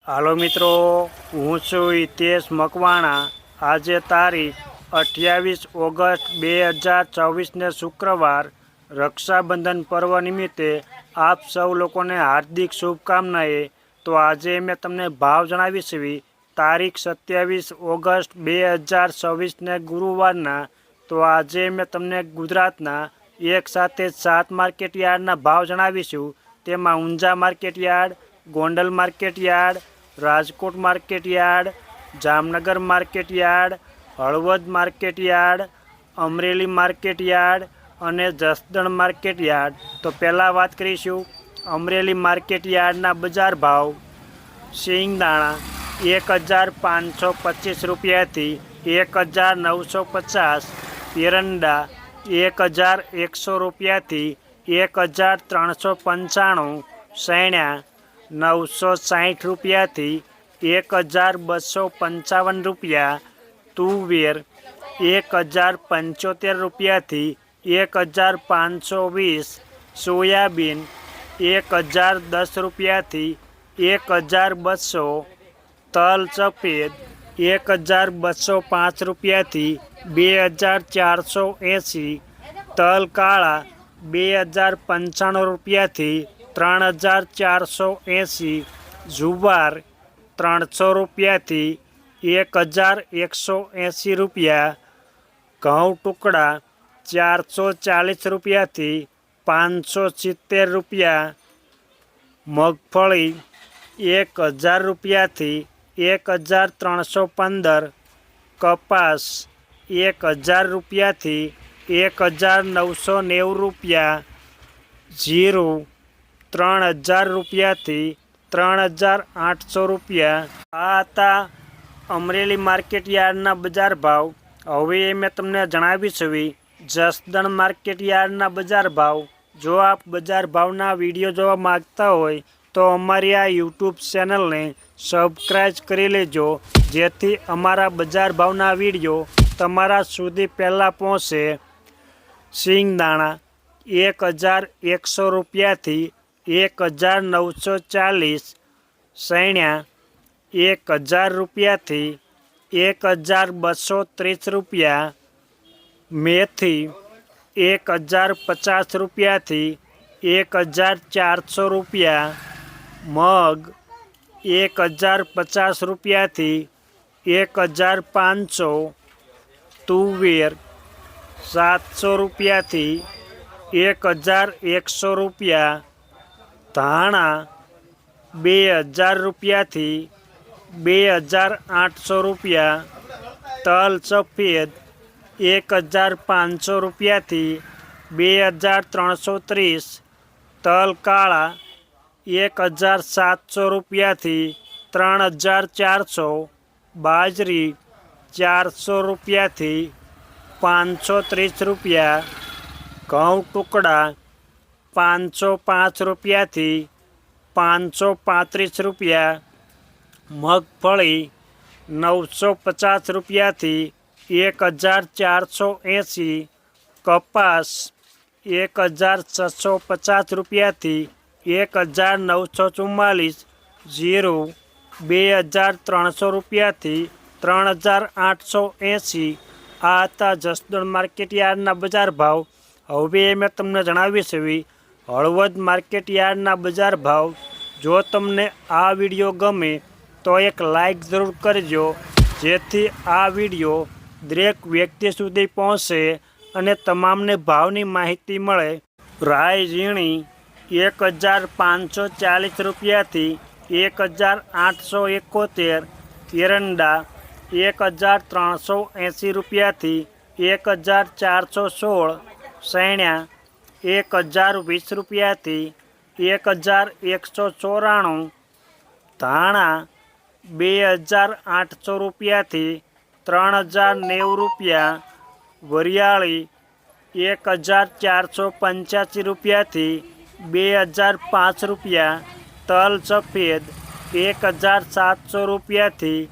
હાલો મિત્રો, હું છું હિતેશ મકવાણા। આજે તારીખ 28 ઓગસ્ટ 2024ને શુક્રવાર, રક્ષાબંધન પર્વ નિમિત્તે આપ સૌ લોકોને હાર્દિક શુભકામનાએ। તો આજે મેં તમને ભાવ જણાવીશ તારીખ 27 ઓગસ્ટ 2024ને ગુરુવારના। તો આજે મેં તમને ગુજરાતના એક સાથે 7 માર્કેટયાર્ડના ભાવ જણાવીશું। તેમાં Unjha market yard, Gondal market yard, Rajkot market yard, Jamnagar market yard, Halvad market yard, Amreli market yard અને જસદણ માર્કેટયાર્ડ। તો પહેલાં વાત કરીશું અમરેલી માર્કેટયાર્ડના બજાર ભાવ। સિંગદાણા 1525 રૂપિયાથી 1950, એરંડા 1100 રૂપિયાથી 1395, સૈણા 960 રૂપિયાથી 1255 રૂપિયા, તુવેર 1075 રૂપિયાથી 1520, સોયાબીન 1010 રૂપિયાથી 1200, તલ સફેદ 1205 રૂપિયાથી 2480, તલ કાળા 2095 રૂપિયાથી 3480, જુવાર 300 રૂપિયાથી 1180 રૂપિયા, ઘઉં ટુકડા 440 રૂપિયાથી 570 રૂપિયા, મગફળી 1000 રૂપિયાથી 1315, કપાસ 1000 રૂપિયાથી 1990 રૂપિયા, જીરું 3000 રૂપિયાથી 3800 રૂપિયા। આ હતા અમરેલી માર્કેટયાર્ડના બજાર ભાવ। હવે મેં તમને જણાવીશ જસદણ માર્કેટયાર્ડના બજાર ભાવ। જો આપ બજાર ભાવના વિડીયો જોવા માગતા હોય તો અમારી આ યુટ્યુબ ચેનલને સબસ્ક્રાઈબ કરી લેજો, જેથી અમારા બજાર ભાવના વિડીયો તમારા સુધી પહેલાં પહોંચે। સિંગદાણા 1100 રૂપિયાથી 1940, સૈણા 1000 રૂપિયાથી 1230 રૂપિયા, મેથી 1050 રૂપિયાથી 1400 રૂપિયા, મગ 1050 રૂપિયાથી 1500, તુવેર 700 રૂપિયાથી 1100 રૂપિયા, ધાણા 2000 રૂપિયાથી 2800 રૂપિયા, તલ સફેદ 1500 રૂપિયાથી 2330, તલ કાળા 1700 રૂપિયાથી 3400, બાજરી 400 રૂપિયાથી 530 રૂપિયા, ઘઉં ટુકડા 505 રૂપિયાથી 535 રૂપિયા, મગફળી 950 રૂપિયાથી 1480, કપાસ 1650 રૂપિયાથી 1944, જીરું 2300 રૂપિયાથી 3880। આ હતા જસદણ માર્કેટયાર્ડના બજાર ભાવ। હવે મેં તમને જણાવીશ હળવદ માર્કેટયાર્ડના બજાર ભાવ। જો તમને આ વિડીયો ગમે તો એક લાઈક જરૂર કરજો, જેથી આ વિડીયો દરેક વ્યક્તિ સુધી પહોંચે અને તમામને ભાવની માહિતી મળે। રાઈ ઝીણી 1540 રૂપિયાથી 1871, એરંડા 1380 રૂપિયાથી 1416, સૈણા 1020 રૂપિયાથી 1194, ધાણા 2800 રૂપિયાથી 3090 રૂપિયા, વરિયાળી 1485 રૂપિયાથી 2005 રૂપિયા, તલ સફેદ 1700 રૂપિયાથી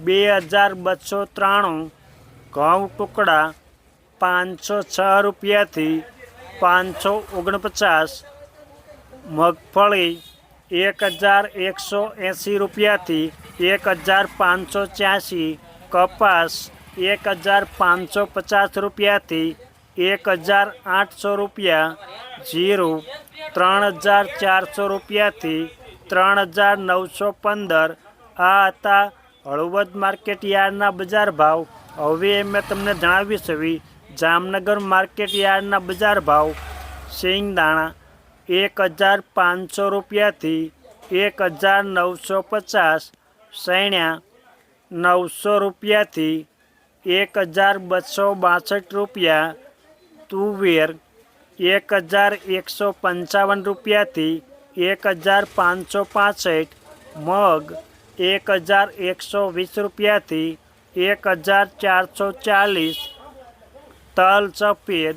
2293, ઘઉં ટુકડા 506 રૂપિયાથી 549, મગફળી 1180 રૂપિયાથી 1585, કપાસ 1550 રૂપિયાથી 1800 રૂપિયા, જીરું 3400 રૂપિયાથી 3915. આ હતા હળવદ માર્કેટ યાર્ડના બજાર ભાવ. હવે મેં તમને જણાવી છે જામનગર માર્કેટ યાર્ડના બજાર ભાવ. સિંગદાણા 1500 રૂપિયાથી 1950, સૈણ્યા 900 રૂપિયાથી 1262 રૂપિયા, તુવેર 1155 રૂપિયાથી 1565, મગ 1120 રૂપિયાથી 1440, તલ સફેદ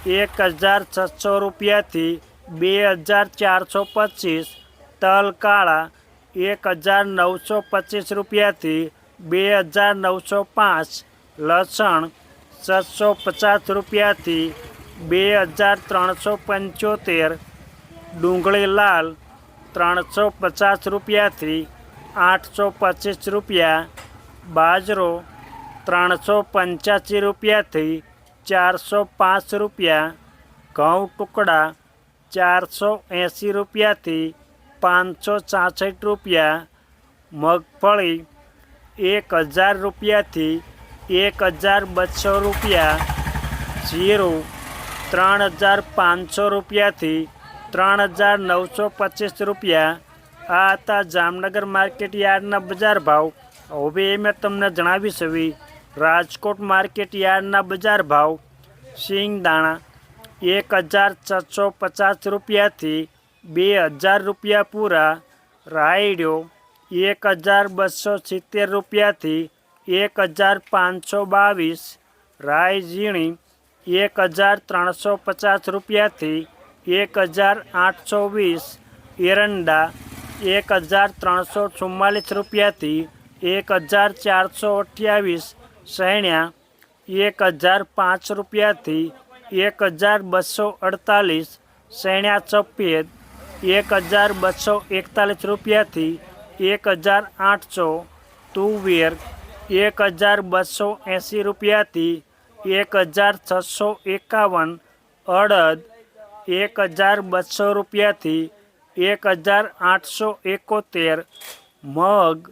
1600 રૂપિયાથી 2425, તલ કાળા 1925 રૂપિયાથી 2905, લસણ 750 રૂપિયાથી 2375, ડુંગળી લાલ 350 રૂપિયાથી 825 રૂપિયા, બાજરો 385 રૂપિયાથી 405 રૂપિયા, ઘઉં ટુકડા 480 રૂપિયાથી 566 રૂપિયા, મગફળી 1000 રૂપિયાથી 1200 રૂપિયા, જીરું 3500 રૂપિયાથી 3925 રૂપિયા. આ હતા જામનગર માર્કેટ યાર્ડના બજાર ભાવ. હવે મેં તમને જણાવી છે રાજકોટ માર્કેટ યાર્ડના બજાર ભાવ. સિંગદાણા 1650 રૂપિયાથી 2000 રૂપિયા પૂરા, રાયડો 1270 રૂપિયાથી 1522, રાઈ ઝીણી 1350 રૂપિયાથી 1820, એરંડા 1344 રૂપિયાથી 1428, સૈણ્યા 1005 રૂપિયાથી 1248, સૈણ્યા સફેદ 1241 રૂપિયાથી 1800, તુવેર 1280 રૂપિયાથી 1651, અડદ 1200 રૂપિયાથી 1871, મગ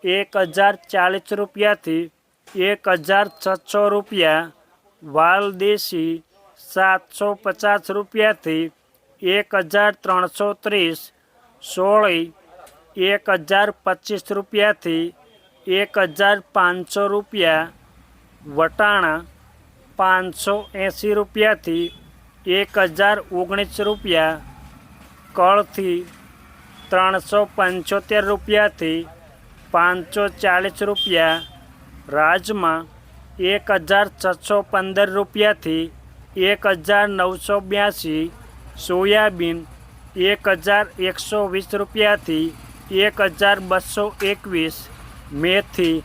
1040 રૂપિયાથી 1600 રૂપિયા, વાલદેશી 750 રૂપિયાથી 1330, સોળી 1025 રૂપિયાથી 1500 રૂપિયા, વટાણા 580 રૂપિયાથી 1019 રૂપિયા, કળથી 375 રૂપિયાથી 540 રૂપિયા, રાજમા 1615 રૂપિયાથી 1982, સોયાબીન 1120 રૂપિયાથી 1221, મેથી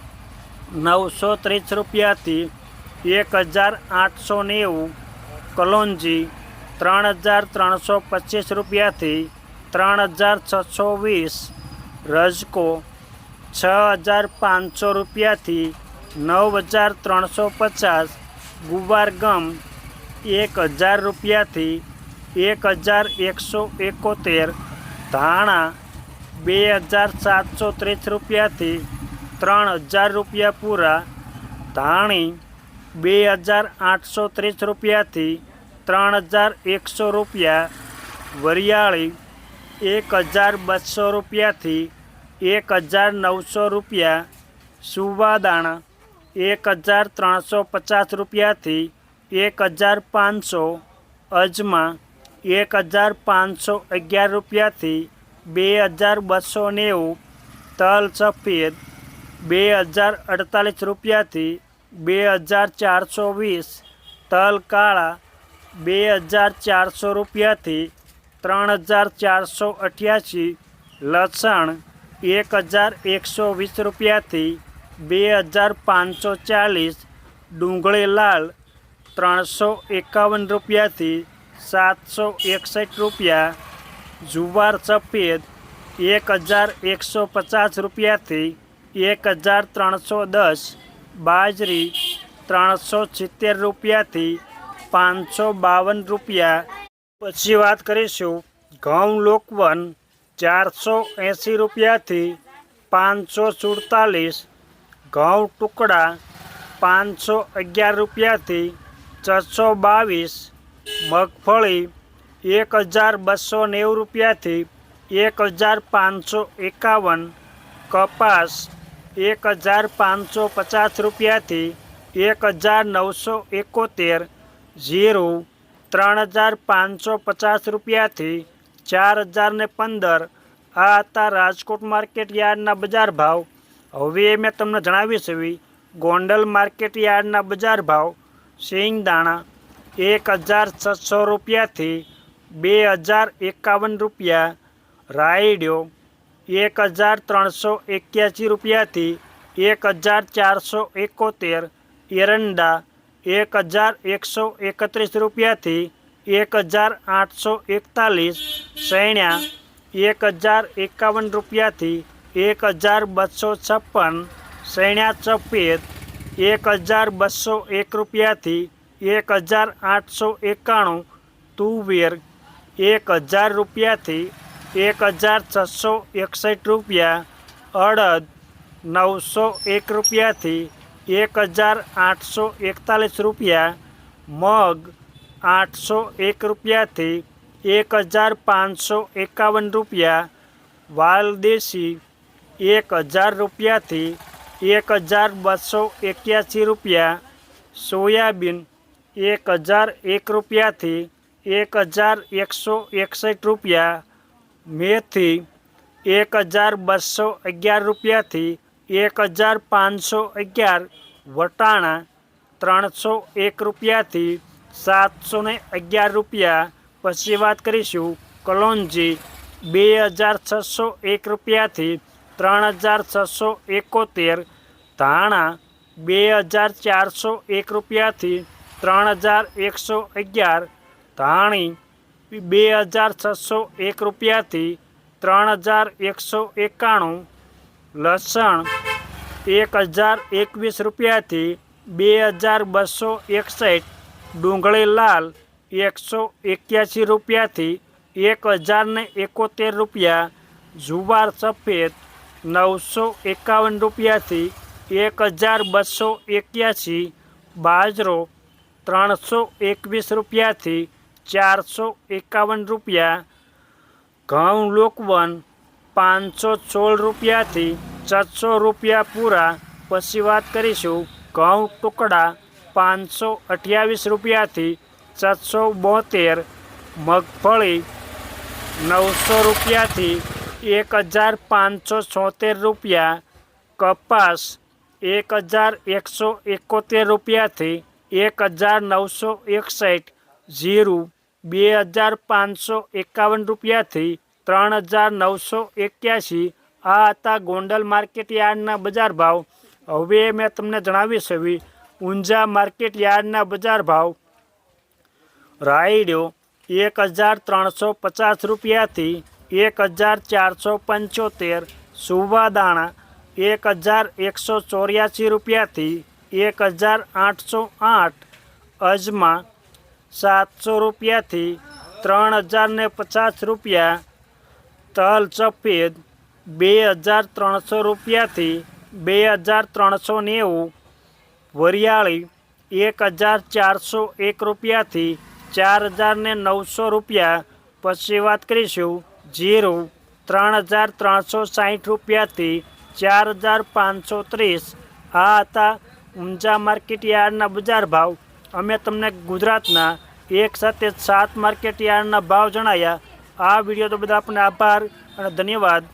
930 રૂપિયાથી 1890, કલોંજી 3325 રૂપિયાથી 3620, રજકો 6500 રૂપિયાથી 9350, ગુવાર ગમ 1000 રૂપિયાથી 1171, ધાણા 2730 રૂપિયાથી 3000 રૂપિયા પૂરા, ધાણી 2830 રૂપિયાથી 3100 રૂપિયા, વરિયાળી 1200 રૂપિયાથી 1900 રૂપિયા, સુવાદાણા 1350 રૂપિયાથી 1500, અજમા 1511 રૂપિયાથી 2290, તલ સફેદ 2048 રૂપિયાથી 2420, તલ કાળા 2400 રૂપિયાથી 3488, લસણ 1120 રૂપિયાથી 2540, ડુંગળી લાલ 351 રૂપિયાથી 761 રૂપિયા, જુવાર સફેદ 1150 રૂપિયાથી 1310, બાજરી 370 રૂપિયાથી 552 રૂપિયા. પછી વાત કરીશું ઘઉં લોકવન 480 રૂપિયાથી 547, ઘઉં ટુકડા 511 રૂપિયાથી 622, મગફળી 1290 રૂપિયાથી 1551, કપાસ 1550 રૂપિયાથી 1971, જીરું 3550 રૂપિયાથી 4015. આ હતા રાજકોટ માર્કેટ યાર્ડના બજાર ભાવ. હવે મેં તમને જણાવી છે ગોંડલ માર્કેટ યાર્ડના બજાર ભાવ. સિંગદાણા 1600 રૂપિયાથી 2051 રૂપિયા, રાયડો 1381 રૂપિયાથી 1471, એરંડા 1131 રૂપિયાથી 1841, સૈણા 1051 રૂપિયાથી 1256, સૈણા સફેદ 1201 રૂપિયાથી 1891, તુવેર 1000 રૂપિયાથી 1661 રૂપિયા, અડદ 901 રૂપિયાથી 1841 રૂપિયા, મગ 801 રૂપિયાથી 1551 રૂપિયા, વાલદેશી 1000 રૂપિયાથી 1281 રૂપિયા, સોયાબીન 1001 રૂપિયાથી 1161 રૂપિયા, મેથી 1211 રૂપિયાથી 1511, વટાણા 301 રૂપિયાથી 711 રૂપિયા. પછી વાત કરીશું કલોંજી 2601 રૂપિયાથી 3671, ધાણા 2401 રૂપિયાથી 3111, ધાણી 2601 રૂપિયાથી 3191, લસણ 1021 રૂપિયાથી 2261, ડુંગળી લાલ 181 રૂપિયાથી 1071 રૂપિયા, જુવાર સફેદ 951 રૂપિયાથી 1281, બાજરો 321 રૂપિયાથી 451 રૂપિયા, ઘઉં લોકવન 516 રૂપિયાથી 600 રૂપિયા પૂરા. પછી વાત કરીશું ઘઉં ટુકડા 528 રૂપિયાથી 672, મગફળી 900 રૂપિયાથી 1576 રૂપિયા, કપાસ 1171 રૂપિયાથી 1961, જીરું 2551 રૂપિયાથી 3981. આ હતા ગોંડલ માર્કેટ યાર્ડના બજાર ભાવ. હવે મેં તમને જણાવી છે ઊંઝા માર્કેટ યાર્ડના બજાર ભાવ. રાયડો 1350 રૂપિયાથી 1475, સુવાદાણા 1184 રૂપિયાથી 1808, અજમા 700 રૂપિયાથી 3050 રૂપિયા, તલ સફેદ 2300 રૂપિયાથી 2390, વરિયાળી 1401 રૂપિયાથી 4900 રૂપિયા. પછી વાત કરીશું જીરું 3360 રૂપિયાથી 4530. આ હતા ઊંઝા માર્કેટ યાર્ડના બજાર ભાવ. અમે તમને ગુજરાતના એક સાથે 7 માર્કેટ યાર્ડના ભાવ જણાવ્યા. આ વિડીયો તો બધા આપણને આભાર અને ધન્યવાદ.